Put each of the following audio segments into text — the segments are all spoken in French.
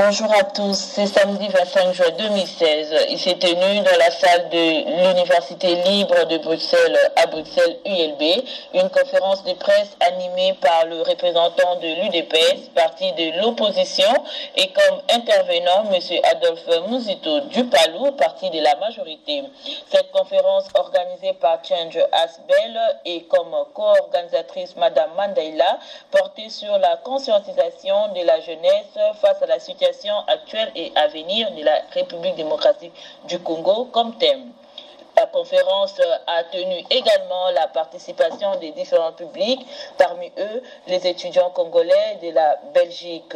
Bonjour à tous, c'est samedi 25 juin 2016. Il s'est tenu dans la salle de l'Université libre de Bruxelles à Bruxelles ULB une conférence de presse animée par le représentant de l'UDPS, parti de l'opposition, et comme intervenant M. Adolphe Muzito Dupalou, parti de la majorité. Cette conférence organisée par Change Asbel et comme co-organisatrice Mme Mandaila portait sur la conscientisation de la jeunesse face à la situation actuelle et à venir de la République démocratique du Congo comme thème. La conférence a tenu également la participation des différents publics, parmi eux les étudiants congolais de la Belgique.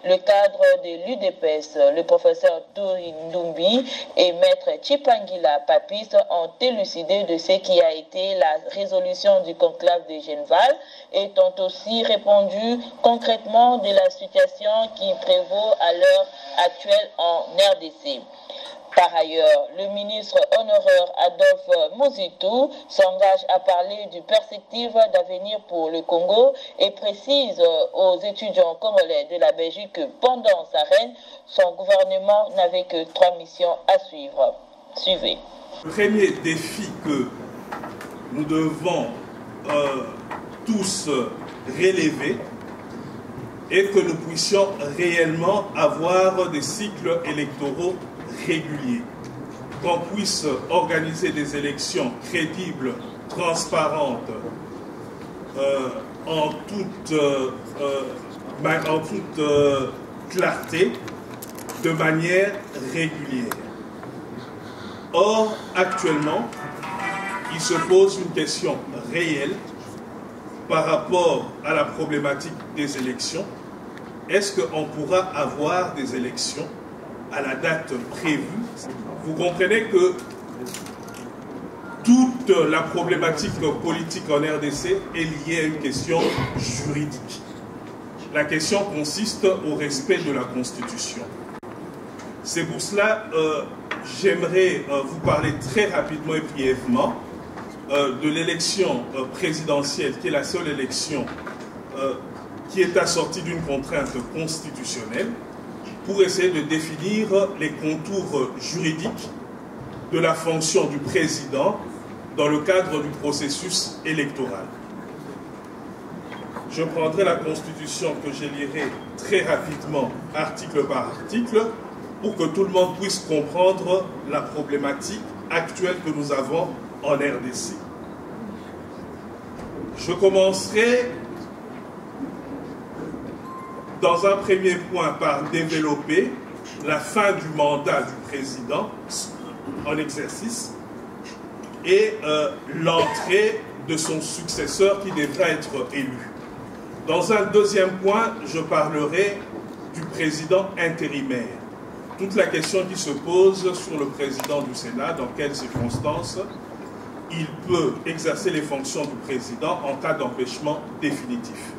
Le cadre de l'UDPS, le professeur Dori Ndumbi et maître Chipangila Papis ont élucidé de ce qui a été la résolution du conclave de Genval et ont aussi répondu concrètement de la situation qui prévaut à l'heure actuelle en RDC. Par ailleurs, le ministre honoraire Adolphe Muzito s'engage à parler du perspective d'avenir pour le Congo et précise aux étudiants congolais de la Belgique que pendant sa règne, son gouvernement n'avait que 3 missions à suivre. Suivez. Le premier défi que nous devons tous relever est que nous puissions réellement avoir des cycles électoraux réguliers, qu'on puisse organiser des élections crédibles, transparentes, en toute clarté, de manière régulière. Or, actuellement, il se pose une question réelle par rapport à la problématique des élections. Est-ce qu'on pourra avoir des élections à la date prévue? Vous comprenez que toute la problématique politique en RDC est liée à une question juridique. La question consiste au respect de la Constitution. C'est pour cela j'aimerais vous parler très rapidement et brièvement de l'élection présidentielle, qui est la seule élection qui est assortie d'une contrainte constitutionnelle, pour essayer de définir les contours juridiques de la fonction du président dans le cadre du processus électoral. Je prendrai la Constitution que je lirai très rapidement, article par article, pour que tout le monde puisse comprendre la problématique actuelle que nous avons en RDC. Je commencerai dans un premier point par développer la fin du mandat du président en exercice et l'entrée de son successeur qui devra être élu. Dans un deuxième point, je parlerai du président intérimaire. Toute la question qui se pose sur le président du Sénat, dans quelles circonstances il peut exercer les fonctions du président en cas d'empêchement définitif.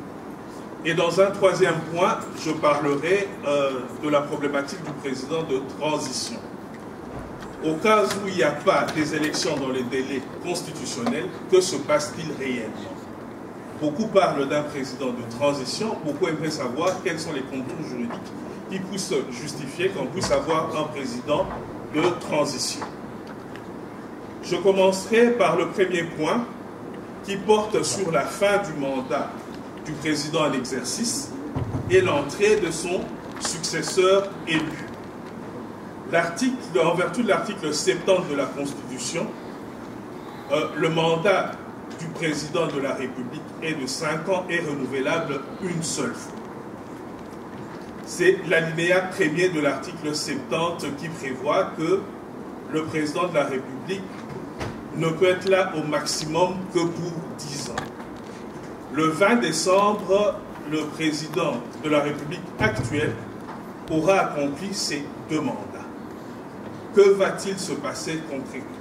Et dans un troisième point, je parlerai de la problématique du président de transition. Au cas où il n'y a pas des élections dans les délais constitutionnels, que se passe-t-il réellement? Beaucoup parlent d'un président de transition, beaucoup aimeraient savoir quels sont les contours juridiques qui puissent justifier qu'on puisse avoir un président de transition. Je commencerai par le premier point qui porte sur la fin du mandat du président en exercice et l'entrée de son successeur élu. En vertu de l'article 70 de la Constitution, le mandat du président de la République est de 5 ans et renouvelable une seule fois. C'est l'alinéa premier de l'article 70 qui prévoit que le président de la République ne peut être là au maximum que pour 10 ans. Le 20 décembre, le président de la République actuelle aura accompli ses 2 mandats. Que va-t-il se passer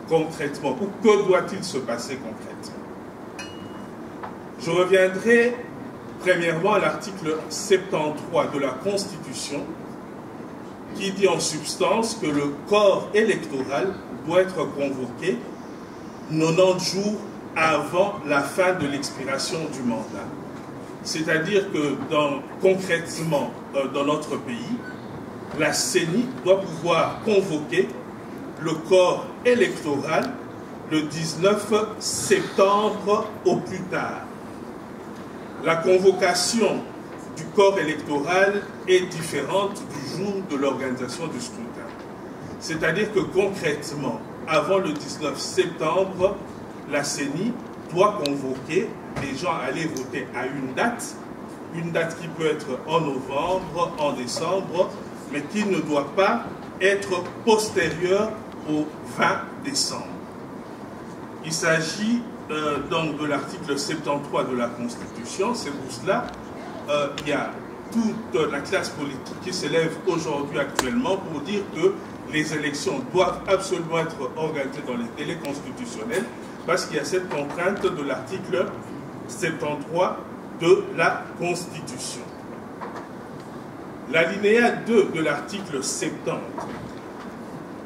concrètement ou que doit-il se passer concrètement? Je reviendrai premièrement à l'article 73 de la Constitution qui dit en substance que le corps électoral doit être convoqué 90 jours avant la fin de l'expiration du mandat. C'est-à-dire que concrètement, dans notre pays, la CENI doit pouvoir convoquer le corps électoral le 19 septembre au plus tard. La convocation du corps électoral est différente du jour de l'organisation du scrutin. C'est-à-dire que concrètement, avant le 19 septembre, la CENI doit convoquer les gens à aller voter à une date qui peut être en novembre, en décembre, mais qui ne doit pas être postérieure au 20 décembre. Il s'agit donc de l'article 73 de la Constitution. C'est pour cela qu'il y a toute la classe politique qui s'élève aujourd'hui actuellement pour dire que les élections doivent absolument être organisées dans les délais constitutionnels parce qu'il y a cette contrainte de l'article 73 de la Constitution. L'alinéa 2 de l'article 70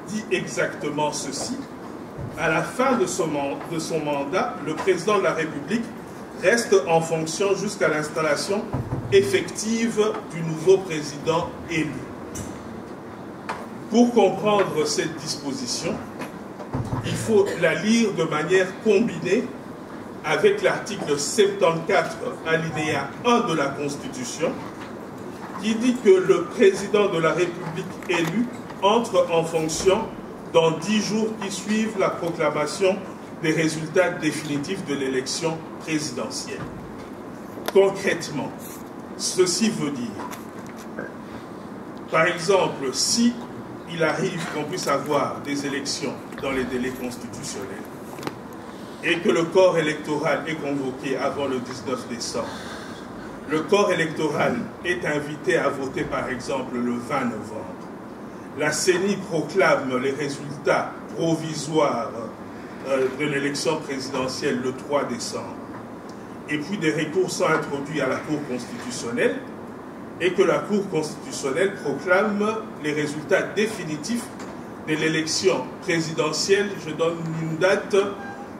dit exactement ceci. À la fin de son mandat, le président de la République reste en fonction jusqu'à l'installation effective du nouveau président élu. Pour comprendre cette disposition, il faut la lire de manière combinée avec l'article 74, alinéa 1 de la Constitution, qui dit que le président de la République élu entre en fonction dans 10 jours qui suivent la proclamation des résultats définitifs de l'élection présidentielle. Concrètement, ceci veut dire, par exemple, si il arrive qu'on puisse avoir des élections dans les délais constitutionnels et que le corps électoral est convoqué avant le 19 décembre, le corps électoral est invité à voter par exemple le 20 novembre. La CENI proclame les résultats provisoires de l'élection présidentielle le 3 décembre. Et puis des recours sont introduits à la Cour constitutionnelle et que la Cour constitutionnelle proclame les résultats définitifs de l'élection présidentielle, je donne une date,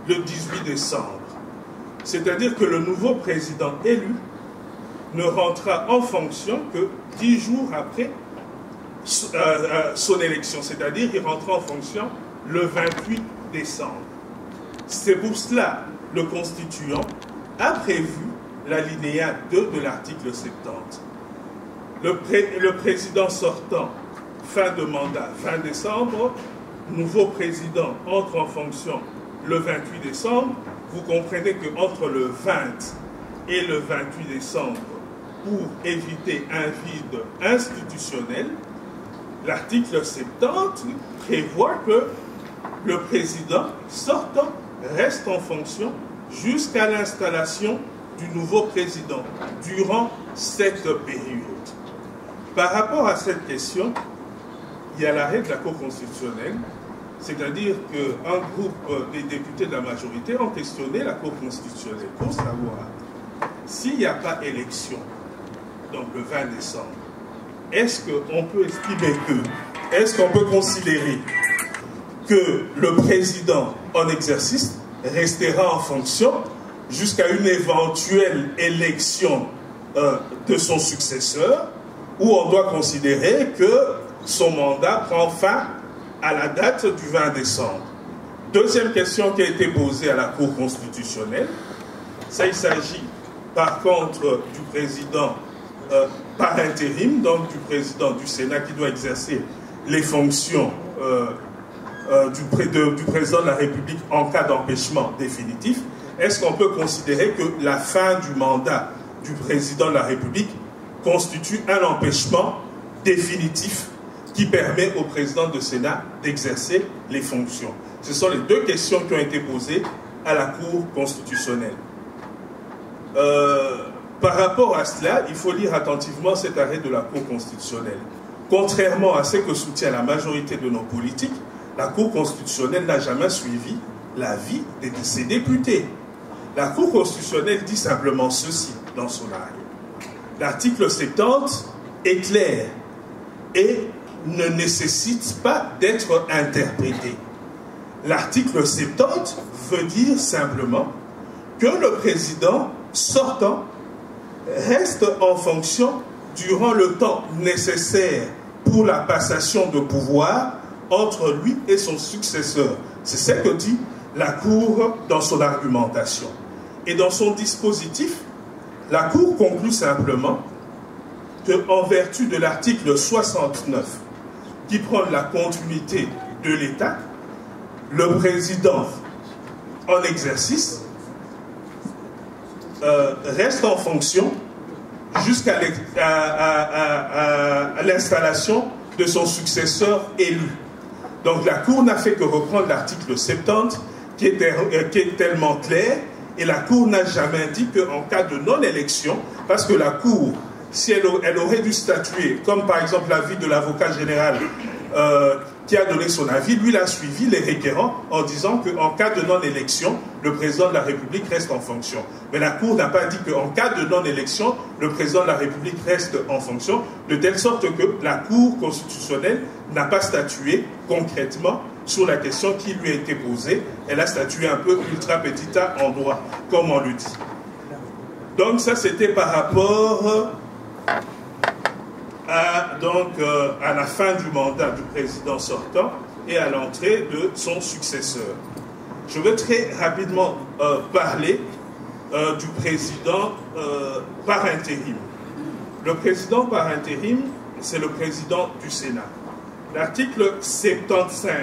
le 18 décembre. C'est-à-dire que le nouveau président élu ne rentrera en fonction que 10 jours après son élection, c'est-à-dire qu'il rentrera en fonction le 28 décembre. C'est pour cela le constituant a prévu l'alinéa 2 de l'article 70. Le président sortant, fin de mandat, fin décembre, nouveau président entre en fonction le 28 décembre. Vous comprenez qu'entre le 20 et le 28 décembre, pour éviter un vide institutionnel, l'article 70 prévoit que le président sortant reste en fonction jusqu'à l'installation du nouveau président durant cette période. Par rapport à cette question, il y a l'arrêt de la Cour constitutionnelle, c'est-à-dire qu'un groupe des députés de la majorité ont questionné la Cour constitutionnelle pour savoir s'il n'y a pas élection, donc le 20 décembre, est-ce qu'on peut estimer que, est-ce qu'on peut considérer que le président en exercice restera en fonction jusqu'à une éventuelle élection de son successeur, ou on doit considérer que son mandat prend fin à la date du 20 décembre. Deuxième question qui a été posée à la Cour constitutionnelle, ça il s'agit par contre du président par intérim, donc du président du Sénat qui doit exercer les fonctions du président de la République en cas d'empêchement définitif. Est-ce qu'on peut considérer que la fin du mandat du président de la République constitue un empêchement définitif qui permet au président du Sénat d'exercer les fonctions? Ce sont les deux questions qui ont été posées à la Cour constitutionnelle. Par rapport à cela, il faut lire attentivement cet arrêt de la Cour constitutionnelle. Contrairement à ce que soutient la majorité de nos politiques, la Cour constitutionnelle n'a jamais suivi l'avis de ses députés. La Cour constitutionnelle dit simplement ceci dans son arrêt. L'article 70 est clair et ne nécessite pas d'être interprété. L'article 70 veut dire simplement que le président sortant reste en fonction durant le temps nécessaire pour la passation de pouvoir entre lui et son successeur. C'est ce que dit la Cour dans son argumentation. Et dans son dispositif, la Cour conclut simplement qu'en vertu de l'article 69 qui prend la continuité de l'État, le président en exercice reste en fonction jusqu'à l'installation de son successeur élu. Donc la Cour n'a fait que reprendre l'article 70 qui est tellement clair, et la Cour n'a jamais dit qu'en cas de non-élection, parce que la Cour, si elle aurait dû statuer, comme par exemple l'avis de l'avocat général qui a donné son avis, lui il a suivi les requérants en disant qu'en cas de non-élection, le président de la République reste en fonction. Mais la Cour n'a pas dit qu'en cas de non-élection, le président de la République reste en fonction, de telle sorte que la Cour constitutionnelle n'a pas statué concrètement sur la question qui lui a été posée. Elle a statué un peu ultra petita en droit, comme on le dit. Donc ça, c'était par rapport à la fin du mandat du président sortant et à l'entrée de son successeur. Je veux très rapidement parler du président par intérim. Le président par intérim, c'est le président du Sénat. L'article 75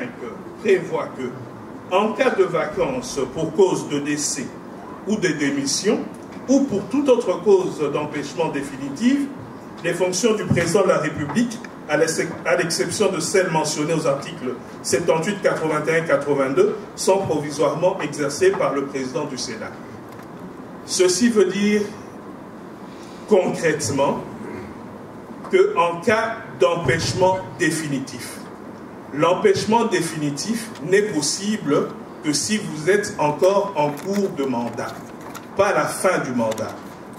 prévoit que, en cas de vacance pour cause de décès ou de démission, ou pour toute autre cause d'empêchement définitif, les fonctions du président de la République, à l'exception de celles mentionnées aux articles 78, 81, 82, sont provisoirement exercées par le président du Sénat. Ceci veut dire concrètement qu'en cas d'empêchement définitif, l'empêchement définitif n'est possible que si vous êtes encore en cours de mandat, pas à la fin du mandat.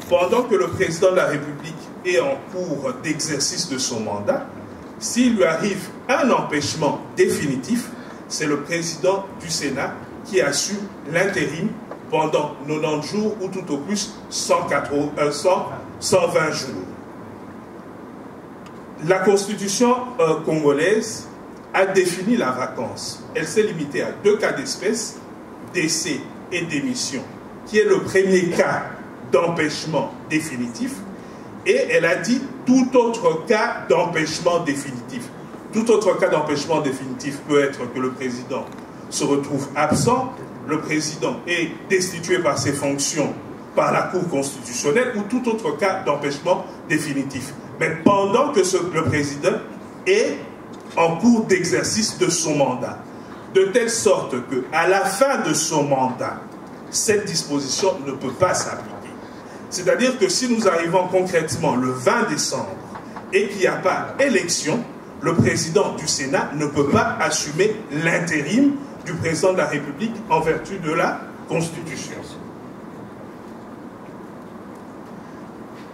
Pendant que le président de la République est en cours d'exercice de son mandat, s'il lui arrive un empêchement définitif, c'est le président du Sénat qui assure l'intérim pendant 90 jours ou tout au plus 120 jours. La Constitution congolaise a défini la vacance. Elle s'est limitée à 2 cas d'espèce, décès et démission, qui est le premier cas d'empêchement définitif, et elle a dit tout autre cas d'empêchement définitif. Tout autre cas d'empêchement définitif peut être que le président se retrouve absent, le président est destitué par ses fonctions par la Cour constitutionnelle, ou tout autre cas d'empêchement définitif. Mais pendant que le président est en cours d'exercice de son mandat, de telle sorte qu'à la fin de son mandat, cette disposition ne peut pas s'appliquer. C'est-à-dire que si nous arrivons concrètement le 20 décembre et qu'il n'y a pas élection, le président du Sénat ne peut pas assumer l'intérim du président de la République en vertu de la Constitution.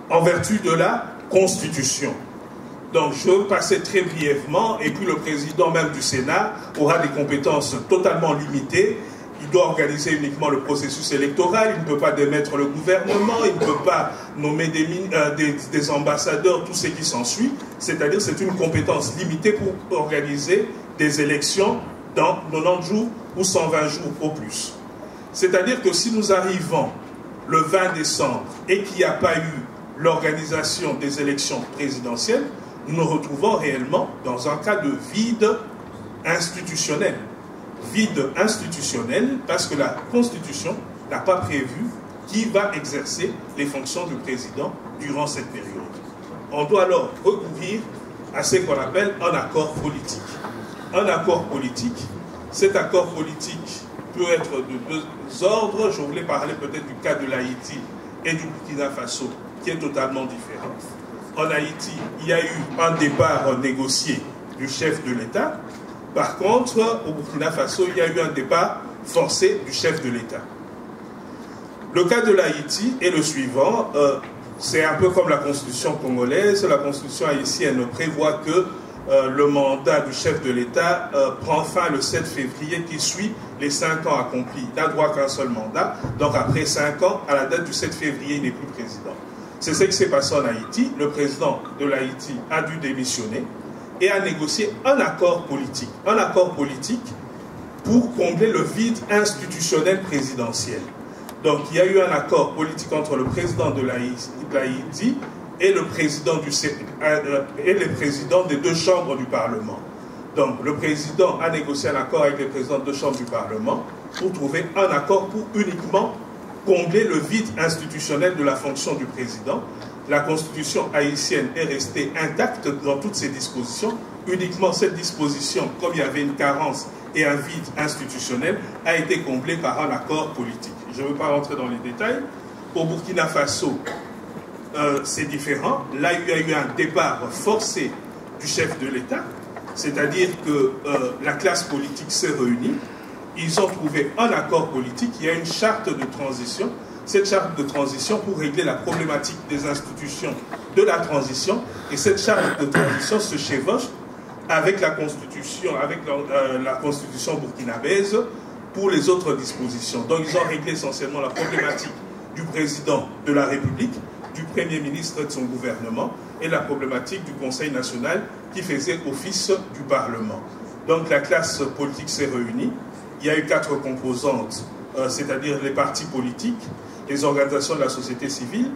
En vertu de la Constitution. Donc je vais passer très brièvement, et puis le président même du Sénat aura des compétences totalement limitées. Il doit organiser uniquement le processus électoral, il ne peut pas démettre le gouvernement, il ne peut pas nommer des ambassadeurs, tout ce qui s'ensuit. C'est-à-dire que c'est une compétence limitée pour organiser des élections dans 90 jours ou 120 jours au plus. C'est-à-dire que si nous arrivons le 20 décembre et qu'il n'y a pas eu l'organisation des élections présidentielles, nous nous retrouvons réellement dans un cas de vide institutionnel. Vide institutionnel parce que la Constitution n'a pas prévu qui va exercer les fonctions du président durant cette période. On doit alors recourir à ce qu'on appelle un accord politique. Un accord politique, cet accord politique peut être de 2 ordres. Je voulais parler peut-être du cas de l'Haïti et du Burkina Faso, qui est totalement différent. En Haïti, il y a eu un départ négocié du chef de l'État. Par contre, au Burkina Faso, il y a eu un départ forcé du chef de l'État. Le cas de l'Haïti est le suivant. C'est un peu comme la Constitution congolaise. La Constitution haïtienne prévoit que le mandat du chef de l'État prend fin le 7 février qui suit les 5 ans accomplis. Il n'a droit qu'un seul mandat. Donc après 5 ans, à la date du 7 février, il n'est plus président. C'est ce qui s'est passé en Haïti. Le président de l'Haïti a dû démissionner. et a négocié un accord politique. Un accord politique pour combler le vide institutionnel présidentiel. Donc il y a eu un accord politique entre le président de l'Haïti et le président et les présidents des deux chambres du Parlement. Donc le président a négocié un accord avec les présidents des deux chambres du Parlement pour trouver un accord pour uniquement combler le vide institutionnel de la fonction du président. La constitution haïtienne est restée intacte dans toutes ses dispositions. Uniquement cette disposition, comme il y avait une carence et un vide institutionnel, a été comblée par un accord politique. Je ne veux pas rentrer dans les détails. Pour Burkina Faso, c'est différent. Là, il y a eu un départ forcé du chef de l'État, c'est-à-dire que la classe politique s'est réunie. Ils ont trouvé un accord politique. Il y a une charte de transition. Cette charte de transition pour régler la problématique des institutions de la transition. Et cette charte de transition se chevauche avec la constitution, la constitution burkinabèse pour les autres dispositions. Donc ils ont réglé essentiellement la problématique du président de la République, du Premier ministre et de son gouvernement, et la problématique du Conseil national qui faisait office du Parlement. Donc la classe politique s'est réunie. Il y a eu 4 composantes, c'est-à-dire les partis politiques, les organisations de la société civile,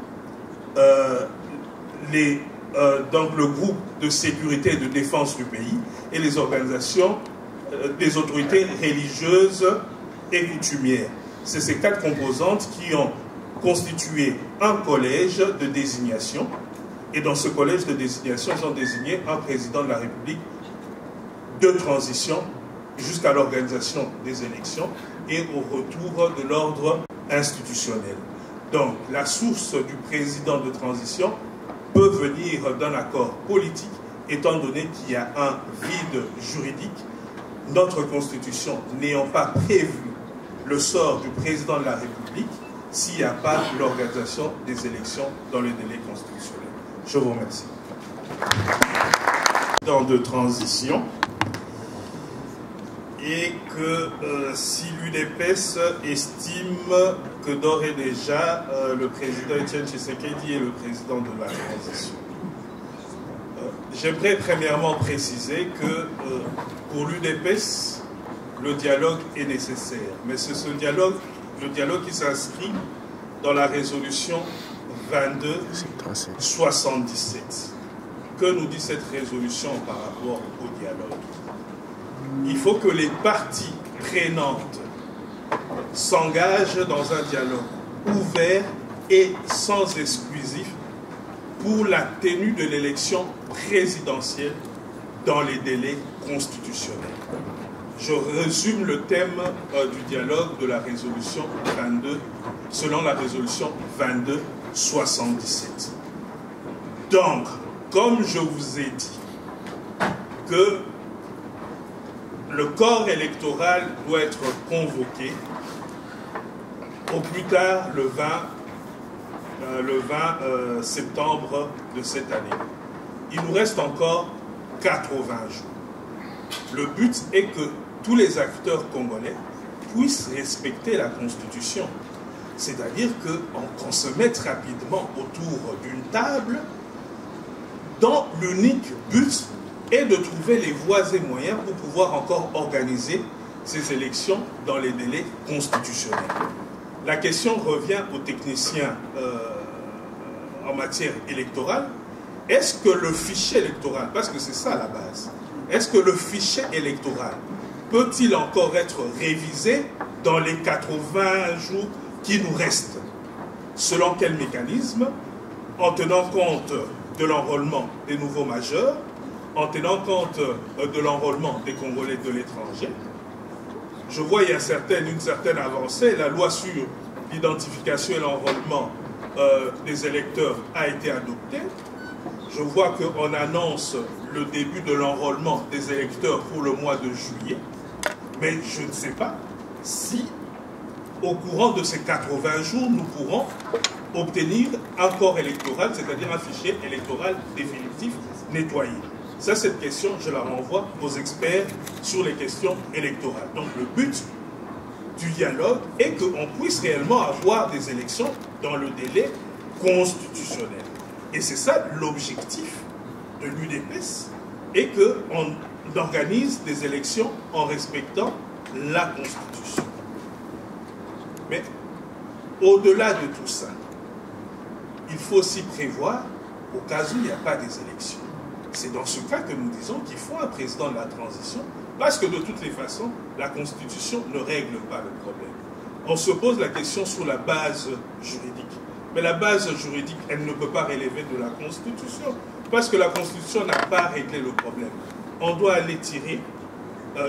donc le groupe de sécurité et de défense du pays et les organisations des autorités religieuses et coutumières. C'est ces 4 composantes qui ont constitué un collège de désignation. Et dans ce collège de désignation, ils ont désigné un président de la République de transition jusqu'à l'organisation des élections et au retour de l'ordre institutionnel. Donc, la source du président de transition peut venir d'un accord politique, étant donné qu'il y a un vide juridique, notre Constitution n'ayant pas prévu le sort du président de la République s'il n'y a pas l'organisation des élections dans le délai constitutionnel. Je vous remercie. Dans de transition, et que si l'UDPS estime que d'ores et déjà le président Etienne Tshisekedi est le président de la transition. J'aimerais premièrement préciser que pour l'UDPS, le dialogue est nécessaire. Mais c'est le dialogue qui s'inscrit dans la résolution 2277. Que nous dit cette résolution par rapport au dialogue? Il faut que les parties prenantes s'engagent dans un dialogue ouvert et sans exclusif pour la tenue de l'élection présidentielle dans les délais constitutionnels. Je résume le thème du dialogue de la résolution 22, selon la résolution 2277. Donc, comme je vous ai dit que le corps électoral doit être convoqué au plus tard le 20 septembre de cette année. Il nous reste encore 80 jours. Le but est que tous les acteurs congolais puissent respecter la Constitution. C'est-à-dire qu'on se mette rapidement autour d'une table dont l'unique but est de trouver les voies et moyens pour pouvoir encore organiser ces élections dans les délais constitutionnels. La question revient aux techniciens en matière électorale. Est-ce que le fichier électoral, parce que c'est ça la base, est-ce que le fichier électoral peut-il encore être révisé dans les 80 jours qui nous restent? Selon quel mécanisme? En tenant compte de l'enrôlement des nouveaux majeurs, en tenant compte de l'enrôlement des Congolais de l'étranger. Je vois il y a une certaine avancée. La loi sur l'identification et l'enrôlement des électeurs a été adoptée. Je vois qu'on annonce le début de l'enrôlement des électeurs pour le mois de juillet. Mais je ne sais pas si, au courant de ces 80 jours, nous pourrons obtenir un corps électoral, c'est-à-dire un fichier électoral définitif nettoyé. Ça, cette question, je la renvoie aux experts sur les questions électorales. Donc, le but du dialogue est qu'on puisse réellement avoir des élections dans le délai constitutionnel. Et c'est ça l'objectif de l'UDPS, et qu'on organise des élections en respectant la Constitution. Mais au-delà de tout ça, il faut aussi prévoir au cas où il n'y a pas des élections. C'est dans ce cas que nous disons qu'il faut un président de la transition, parce que de toutes les façons, la Constitution ne règle pas le problème. On se pose la question sur la base juridique. Mais la base juridique, elle ne peut pas relever de la Constitution, parce que la Constitution n'a pas réglé le problème. On doit aller tirer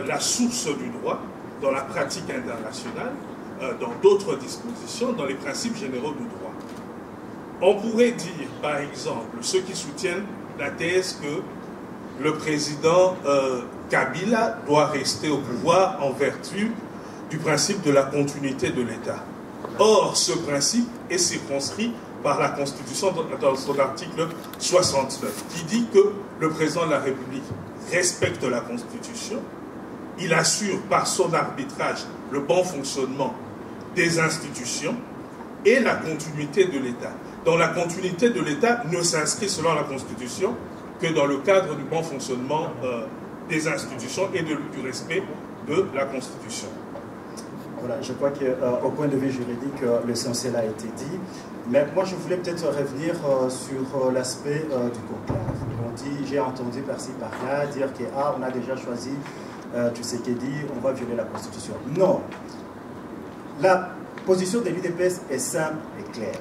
la source du droit dans la pratique internationale, dans d'autres dispositions, dans les principes généraux du droit. On pourrait dire, par exemple, ceux qui soutiennent la thèse que le président Kabila doit rester au pouvoir en vertu du principe de la continuité de l'État. Or, ce principe est circonscrit par la Constitution dans son article 69, qui dit que le président de la République respecte la Constitution, il assure par son arbitrage le bon fonctionnement des institutions et la continuité de l'État. Donc la continuité de l'État ne s'inscrit selon la Constitution que dans le cadre du bon fonctionnement des institutions et du respect de la Constitution. Voilà, je crois qu'au point de vue juridique, l'essentiel a été dit. Mais moi, je voulais peut-être revenir sur l'aspect du conclave. On dit, j'ai entendu par-ci, par-là, dire qu'on a déjà choisi Tshisekedi, on va violer la Constitution. Non. La position de l'UDPS est simple et claire.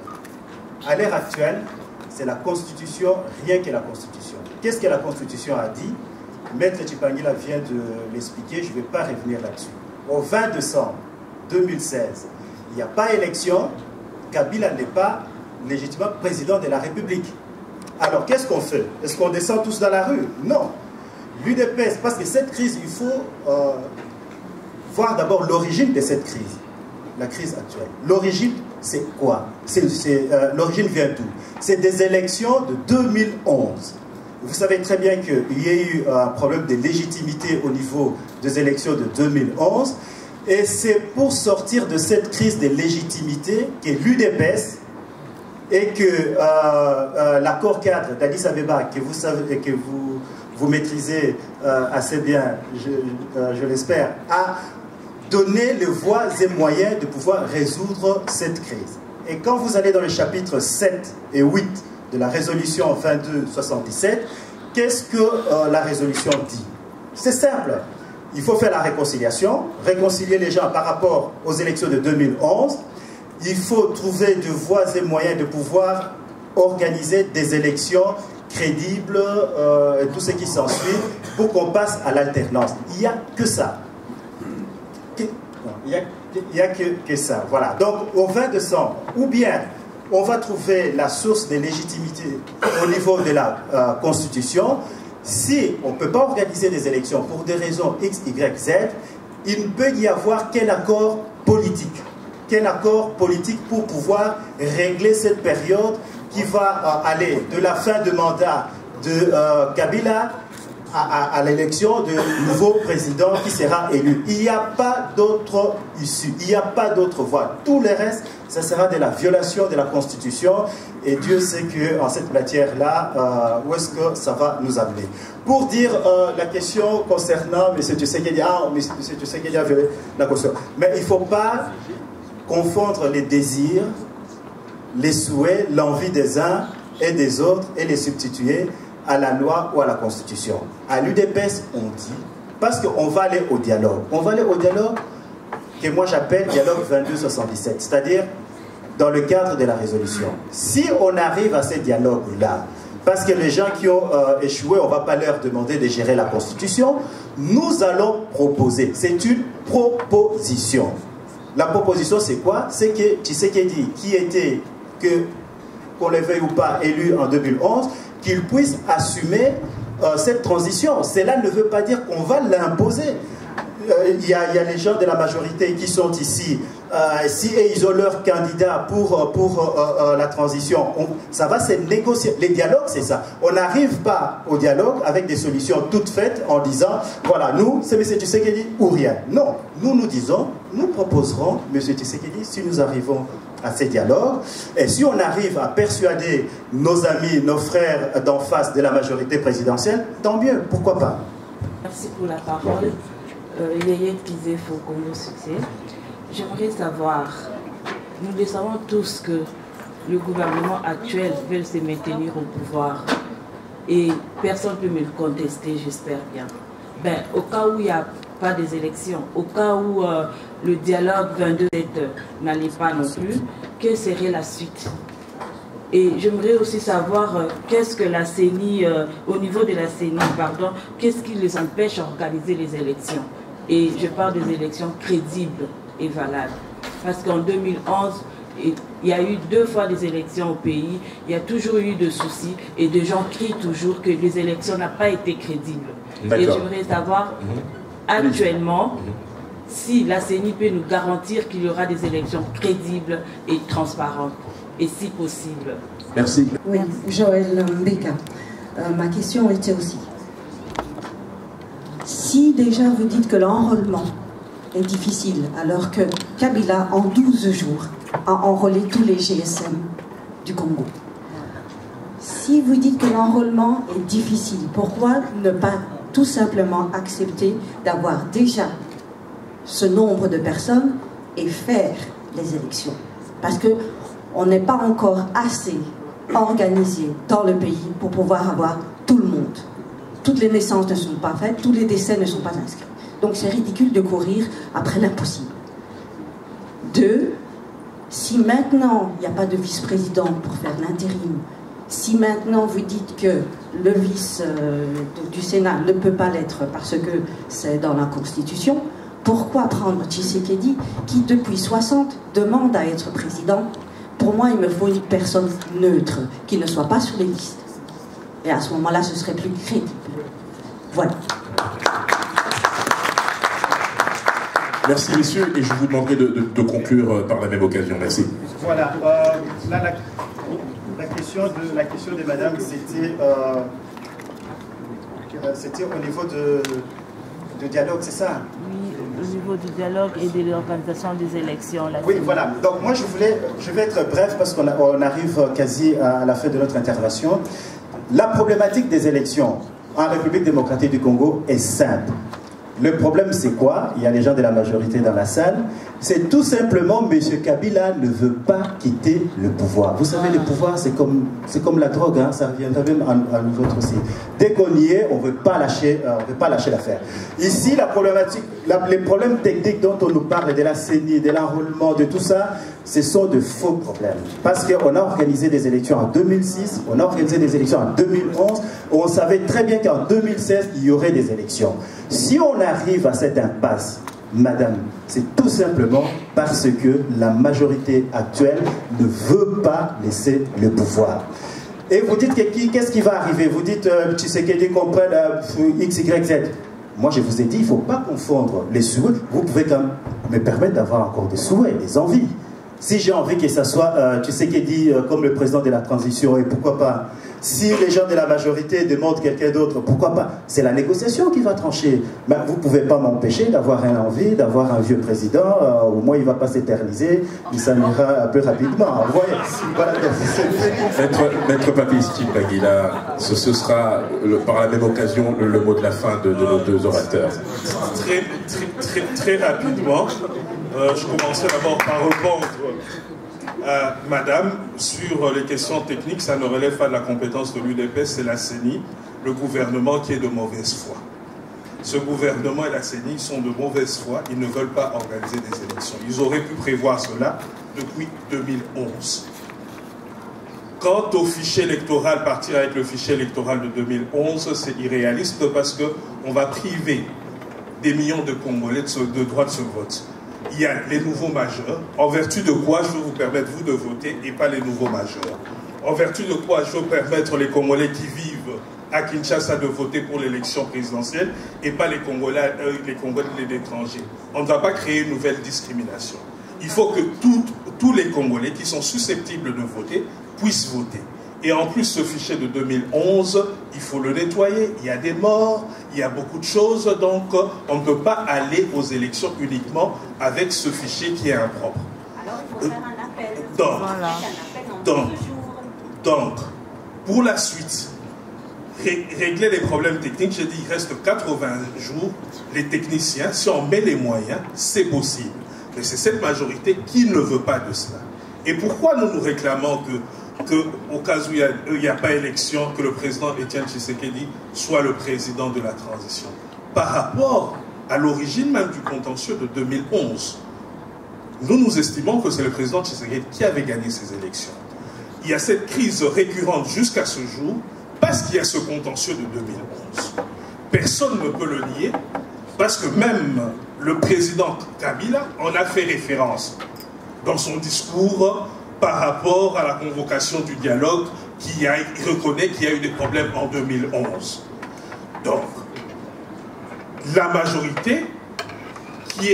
À l'heure actuelle, c'est la Constitution, rien que la Constitution. Qu'est-ce que la Constitution a dit? Maître Tshipangila vient de l'expliquer, je ne vais pas revenir là-dessus. Au 20 décembre 2016, il n'y a pas élection, Kabila n'est pas légitimement président de la République. Alors qu'est-ce qu'on fait? Est-ce qu'on descend tous dans la rue? Non. L'UDPS, parce que cette crise, il faut voir d'abord l'origine de cette crise, la crise actuelle. L'origine, c'est quoi? L'origine vient d'où? C'est des élections de 2011. Vous savez très bien qu'il y a eu un problème de légitimité au niveau des élections de 2011. Et c'est pour sortir de cette crise de légitimité que l'UDPS et que l'accord cadre d'Addis Abeba, que vous savez et que vous maîtrisez assez bien, je l'espère, a donné les voies et moyens de pouvoir résoudre cette crise. Et quand vous allez dans les chapitres 7 et 8 de la résolution 2277, qu'est-ce que la résolution dit? C'est simple. Il faut faire la réconciliation, réconcilier les gens par rapport aux élections de 2011. Il faut trouver de voies et moyens de pouvoir organiser des élections crédibles et tout ce qui s'ensuit pour qu'on passe à l'alternance. Il n'y a que ça. Il n'y a que ça. Voilà. Donc, au 20 décembre, ou bien on va trouver la source de légitimité au niveau de la Constitution. Si on ne peut pas organiser des élections pour des raisons X, Y, Z, il ne peut y avoir qu'un accord politique. Qu'un accord politique pour pouvoir régler cette période qui va aller de la fin de mandat de Kabila à l'élection de nouveau président qui sera élu. Il n'y a pas d'autre issue, il n'y a pas d'autre voie. Tout le reste, ça sera de la violation de la Constitution et Dieu sait qu'en cette matière-là, où est-ce que ça va nous amener. Pour dire la question concernant M. Tshisekedi, M. Tshisekedi a violé la Constitution. Mais il ne faut pas confondre les désirs, les souhaits, l'envie des uns et des autres et les substituer à la loi ou à la Constitution. À l'UDPS, on dit, parce qu'on va aller au dialogue. On va aller au dialogue que moi j'appelle dialogue 2277, c'est-à-dire dans le cadre de la résolution. Si on arrive à ce dialogue-là, parce que les gens qui ont échoué, on ne va pas leur demander de gérer la Constitution, nous allons proposer. C'est une proposition. La proposition, c'est quoi? C'est que Tshisekedi, qui était, qu'on le veuille ou pas, élu en 2011, qu'il puisse assumer cette transition. Cela ne veut pas dire qu'on va l'imposer. Il y a les gens de la majorité qui sont ici si ils ont leur candidat pour la transition, ça va se négocier. Les dialogues, c'est ça. On n'arrive pas au dialogue avec des solutions toutes faites en disant, voilà, nous, c'est M. Tshisekedi ou rien. Non, nous disons, nous proposerons M. Tshisekedi si nous arrivons à ces dialogues. Et si on arrive à persuader nos amis, nos frères d'en face de la majorité présidentielle, tant mieux, pourquoi pas. Merci pour la parole. Yeye Kizefo, Congo Succès. J'aimerais savoir, nous le savons tous que le gouvernement actuel veut se maintenir au pouvoir et personne ne peut me le contester, j'espère bien. Ben, au cas où il n'y a pas des élections, au cas où le dialogue 22 n'allait pas non plus, quelle serait la suite? Et j'aimerais aussi savoir qu'est-ce que la CENI, au niveau de la CENI, pardon, qu'est-ce qui les empêche d'organiser les élections? Et je parle des élections crédibles et valables. Parce qu'en 2011, il y a eu 2 fois des élections au pays, il y a toujours eu de soucis et des gens crient toujours que les élections n'ont pas été crédibles. Et j'aimerais savoir actuellement si la CENI peut nous garantir qu'il y aura des élections crédibles et transparentes, et si possible. Merci. Oui, Joël Mbeka. Ma question était aussi, si déjà vous dites que l'enrôlement est difficile, alors que Kabila, en 12 jours, a enrôlé tous les GSM du Congo. Si vous dites que l'enrôlement est difficile, pourquoi ne pas tout simplement accepter d'avoir déjà ce nombre de personnes et faire les élections? Parce qu'on n'est pas encore assez organisé dans le pays pour pouvoir avoir tout le monde. Toutes les naissances ne sont pas faites, tous les décès ne sont pas inscrits. Donc c'est ridicule de courir après l'impossible. 2, si maintenant il n'y a pas de vice-président pour faire l'intérim, si maintenant vous dites que le vice du Sénat ne peut pas l'être parce que c'est dans la Constitution, pourquoi prendre Tshisekedi qui depuis 60 demande à être président? Pour moi, il me faut une personne neutre qui ne soit pas sur les listes. Et à ce moment-là, ce serait plus crédible. Voilà. Merci messieurs, et je vous demanderai de conclure par la même occasion. Merci. Voilà. Là, la question de madame, c'était au niveau de dialogue, c'est ça? Oui, au niveau du dialogue et de l'organisation des élections. Oui, voilà. Donc moi, je vais être bref parce qu'on arrive quasi à la fin de notre intervention. La problématique des élections en République démocratique du Congo est simple. Le problème, c'est quoi? Il y a les gens de la majorité dans la salle. C'est tout simplement M. Kabila ne veut pas quitter le pouvoir. Vous savez, le pouvoir, c'est comme la drogue, hein, ça reviendra même à nous autres aussi. Dès qu'on y est, on ne veut pas lâcher l'affaire. Ici, la problématique, les problèmes techniques dont on nous parle, de la CENI, de l'enrôlement, de tout ça, ce sont de faux problèmes. Parce qu'on a organisé des élections en 2006, on a organisé des élections en 2011, où on savait très bien qu'en 2016, il y aurait des élections. Si on arrive à cette impasse, madame, c'est tout simplement parce que la majorité actuelle ne veut pas laisser le pouvoir. Et vous dites qu'est-ce qui va arriver? Vous dites Tshisekedi comprenne X, Y, Z. Moi, je vous ai dit, il ne faut pas confondre les souhaits. Vous pouvez quand même me permettre d'avoir encore des souhaits, des envies. Si j'ai envie que ça soit Tshisekedi comme le président de la transition, et pourquoi pas? Si les gens de la majorité demandent quelqu'un d'autre, pourquoi pas? C'est la négociation qui va trancher. Mais vous ne pouvez pas m'empêcher d'avoir une envie, d'avoir un vieux président, au moins il ne va pas s'éterniser, il s'en ira un peu rapidement. Voilà. Maître Papi-Steve Baguila, ce sera par la même occasion le mot de la fin de nos 2 orateurs. Très rapidement, je commencerai d'abord par répondre à madame sur les questions techniques. Ça ne relève pas de la compétence de l'UDPS, c'est la CENI, le gouvernement qui est de mauvaise foi. Ce gouvernement et la CENI sont de mauvaise foi, ils ne veulent pas organiser des élections. Ils auraient pu prévoir cela depuis 2011. Quant au fichier électoral, partir avec le fichier électoral de 2011, c'est irréaliste parce qu'on va priver des millions de Congolais de droit de ce vote. Il y a les nouveaux majeurs, en vertu de quoi je vais vous permettre, vous, de voter et pas les nouveaux majeurs. En vertu de quoi je vais permettre les Congolais qui vivent à Kinshasa de voter pour l'élection présidentielle et pas les Congolais de l'étranger. On ne va pas créer une nouvelle discrimination. Il faut que tous les Congolais qui sont susceptibles de voter puissent voter. Et en plus, ce fichier de 2011, il faut le nettoyer. Il y a des morts, il y a beaucoup de choses. Donc, on ne peut pas aller aux élections uniquement avec ce fichier qui est impropre. Alors, il faut faire un appel. Donc, pour la suite, régler les problèmes techniques, j'ai dit, il reste 80 jours. Les techniciens, si on met les moyens, c'est possible. Mais c'est cette majorité qui ne veut pas de cela. Et pourquoi nous réclamons qu'au cas où il n'y a pas élection, que le président Étienne Tshisekedi soit le président de la transition? Par rapport à l'origine même du contentieux de 2011, nous estimons que c'est le président Tshisekedi qui avait gagné ces élections. Il y a cette crise récurrente jusqu'à ce jour, parce qu'il y a ce contentieux de 2011. Personne ne peut le nier, parce que même le président Kabila en a fait référence dans son discours par rapport à la convocation du dialogue, il reconnaît qu'il y a eu des problèmes en 2011. Donc, la majorité qui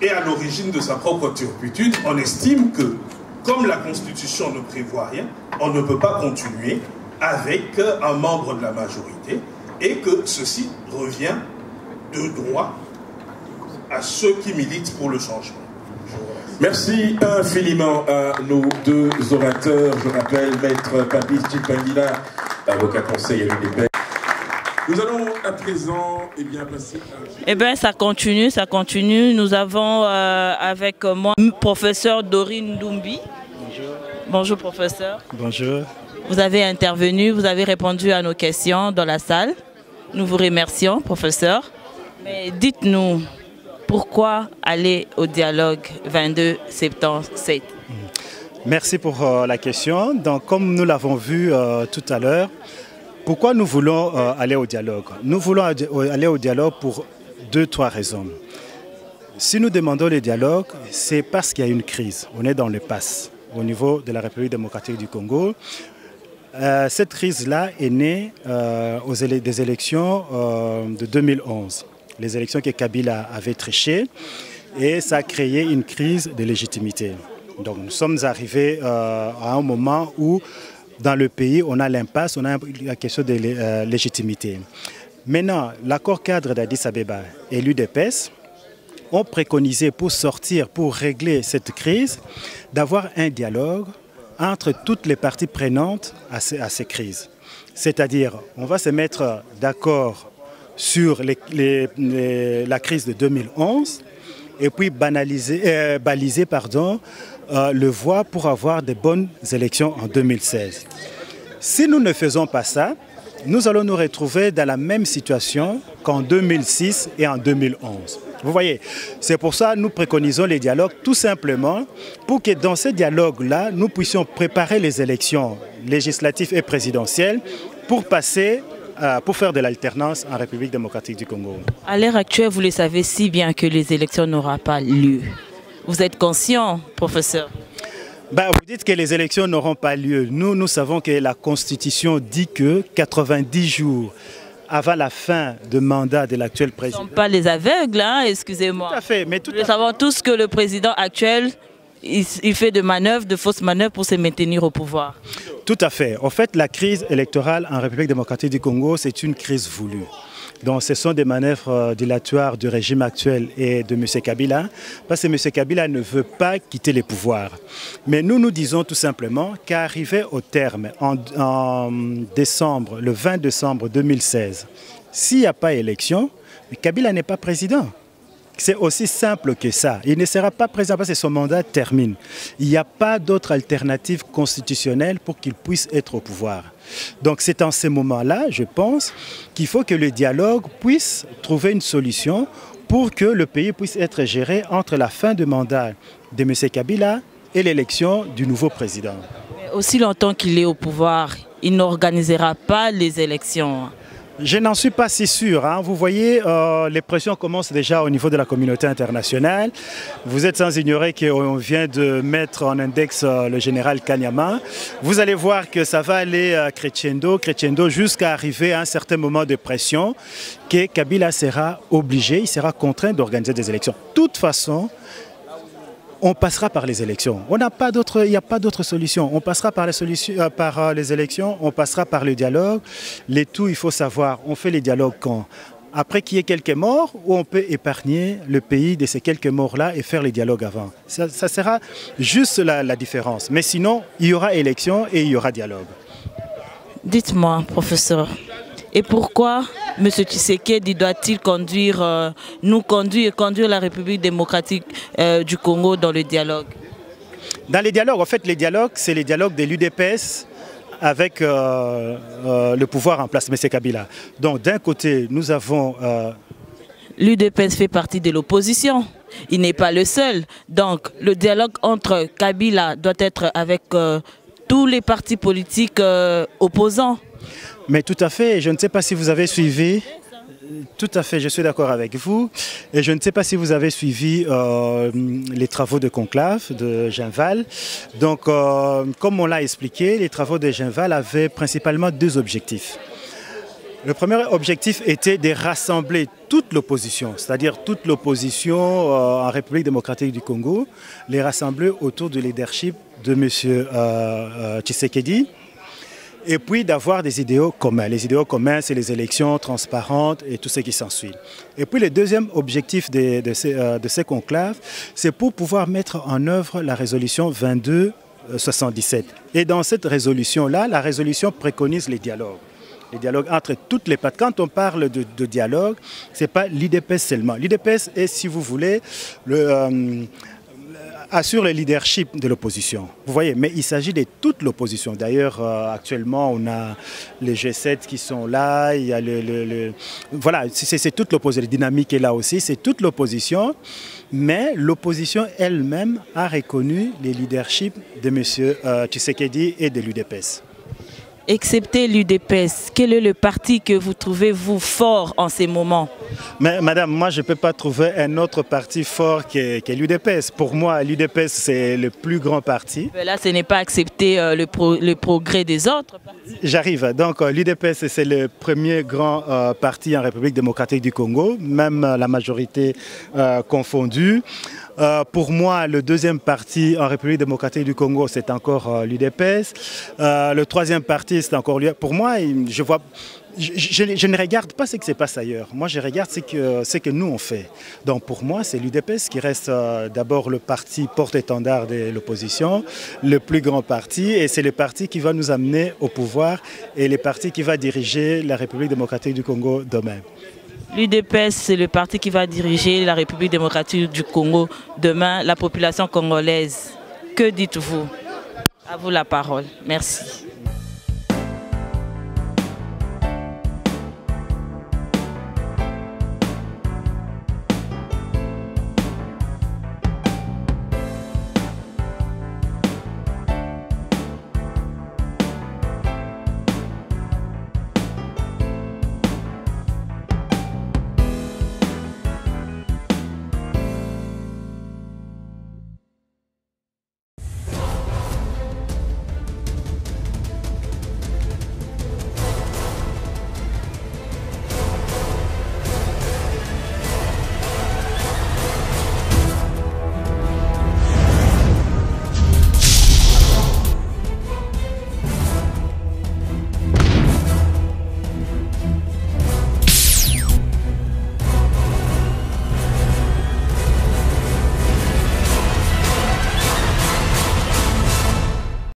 est à l'origine de sa propre turpitude, on estime que, comme la Constitution ne prévoit rien, on ne peut pas continuer avec un membre de la majorité et que ceci revient de droit à ceux qui militent pour le changement. Merci infiniment à nos deux orateurs. Je rappelle Maître Papis Tshilpangila, avocat conseil à l'UDP. Nous allons à présent passer à... ça continue. Nous avons avec moi professeur Dorine Ndumbi. Bonjour. Bonjour professeur. Bonjour. Vous avez intervenu, vous avez répondu à nos questions dans la salle. Nous vous remercions, professeur. Mais dites-nous, pourquoi aller au dialogue 22 septembre 7? Merci pour la question. Donc, comme nous l'avons vu tout à l'heure, pourquoi nous voulons aller au dialogue? Nous voulons aller au dialogue pour 2-3 raisons. Si nous demandons le dialogue, c'est parce qu'il y a une crise. On est dans le pass au niveau de la République démocratique du Congo. Cette crise-là est née des élections de 2011. Les élections que Kabila avait trichées, et ça a créé une crise de légitimité. Donc nous sommes arrivés à un moment où dans le pays on a l'impasse, on a la question de légitimité. Maintenant, l'accord cadre d'Addis Abeba et l'UDPS ont préconisé pour sortir, pour régler cette crise, d'avoir un dialogue entre toutes les parties prenantes à ces crises. C'est-à-dire, on va se mettre d'accord sur la crise de 2011 et puis baliser le voie pour avoir de bonnes élections en 2016. Si nous ne faisons pas ça, nous allons nous retrouver dans la même situation qu'en 2006 et en 2011. Vous voyez, c'est pour ça que nous préconisons les dialogues tout simplement pour que dans ces dialogues-là, nous puissions préparer les élections législatives et présidentielles pour passer, pour faire de l'alternance en République démocratique du Congo. À l'heure actuelle, vous le savez si bien que les élections n'auront pas lieu. Vous êtes conscient, professeur? Vous dites que les élections n'auront pas lieu. Nous savons que la Constitution dit que 90 jours avant la fin de mandat de l'actuel président. Ce ne sont pas les aveugles, hein, excusez-moi. Tout à fait. Mais nous savons tous que le président actuel, il fait de fausses manœuvres pour se maintenir au pouvoir. Tout à fait. En fait, la crise électorale en République démocratique du Congo, c'est une crise voulue. Donc ce sont des manœuvres dilatoires du régime actuel et de M. Kabila, parce que M. Kabila ne veut pas quitter les pouvoirs. Mais nous disons tout simplement qu'arrivé au terme en décembre, le 20 décembre 2016, s'il n'y a pas élection, Kabila n'est pas président. C'est aussi simple que ça. Il ne sera pas président parce que son mandat termine. Il n'y a pas d'autre alternative constitutionnelle pour qu'il puisse être au pouvoir. Donc c'est en ce moment-là, je pense, qu'il faut que le dialogue puisse trouver une solution pour que le pays puisse être géré entre la fin de mandat de M. Kabila et l'élection du nouveau président. Mais aussi longtemps qu'il est au pouvoir, il n'organisera pas les élections. Je n'en suis pas si sûr. Hein. Vous voyez, les pressions commencent déjà au niveau de la communauté internationale. Vous êtes sans ignorer qu'on vient de mettre en index le général Kanyama. Vous allez voir que ça va aller crescendo jusqu'à arriver à un certain moment de pression que Kabila sera obligé, il sera contraint d'organiser des élections. De toute façon, on passera par les élections. Il n'y a pas d'autre solution. On passera par les élections, on passera par le dialogue. Les tout, il faut savoir, on fait les dialogues quand? Après qu'il y ait quelques morts, ou on peut épargner le pays de ces quelques morts-là et faire les dialogues avant. Ça sera juste la différence. Mais sinon, il y aura élection et il y aura dialogue. Dites-moi, professeur, et pourquoi M. Tshisekedi doit-il nous conduire et conduire la République démocratique du Congo dans le dialogue? Dans les dialogues, en fait, les dialogues, c'est les dialogues de l'UDPS avec le pouvoir en place, M. Kabila. Donc d'un côté, nous avons... L'UDPS fait partie de l'opposition. Il n'est pas le seul. Donc le dialogue entre Kabila doit être avec tous les partis politiques opposants. Mais tout à fait, je ne sais pas si vous avez suivi... Tout à fait, je suis d'accord avec vous. Et je ne sais pas si vous avez suivi les travaux de conclave de Genval. Donc, comme on l'a expliqué, les travaux de Genval avaient principalement deux objectifs. Le premier objectif était de rassembler toute l'opposition, c'est-à-dire toute l'opposition en République démocratique du Congo, les rassembler autour du leadership de M. Tshisekedi. Et puis d'avoir des idéaux communs. Les idéaux communs, c'est les élections transparentes et tout ce qui s'ensuit. Et puis le deuxième objectif de ces conclaves, c'est pour pouvoir mettre en œuvre la résolution 2277. Et dans cette résolution-là, la résolution préconise les dialogues. Les dialogues entre toutes les parties. Quand on parle de dialogue, ce n'est pas l'UDPS seulement. L'UDPS est, si vous voulez, assure le leadership de l'opposition. Vous voyez, mais il s'agit de toute l'opposition. D'ailleurs, actuellement, on a les G7 qui sont là, il y a voilà, c'est toute l'opposition. La dynamique est là aussi, c'est toute l'opposition. Mais l'opposition elle-même a reconnu le leadership de M. Tshisekedi et de l'UDPS. Excepté l'UDPS, quel est le parti que vous trouvez, vous, fort en ces moments? Mais madame, moi je ne peux pas trouver un autre parti fort que l'UDPS. Pour moi, l'UDPS c'est le plus grand parti. Mais là, ce n'est pas accepter le progrès des autres partis. J'arrive. Donc l'UDPS c'est le premier grand parti en République démocratique du Congo, même la majorité confondue. Pour moi, le deuxième parti en République démocratique du Congo, c'est encore l'UDPS. Le troisième parti, c'est encore l'UDPS. Pour moi, je ne regarde pas ce qui se passe ailleurs. Moi, je regarde ce que nous, on fait. Donc, pour moi, c'est l'UDPS qui reste d'abord le parti porte-étendard de l'opposition, le plus grand parti, et c'est le parti qui va nous amener au pouvoir et le parti qui va diriger la République démocratique du Congo demain. L'UDPS, c'est le parti qui va diriger la République démocratique du Congo demain, la population congolaise. Que dites-vous? À vous la parole. Merci.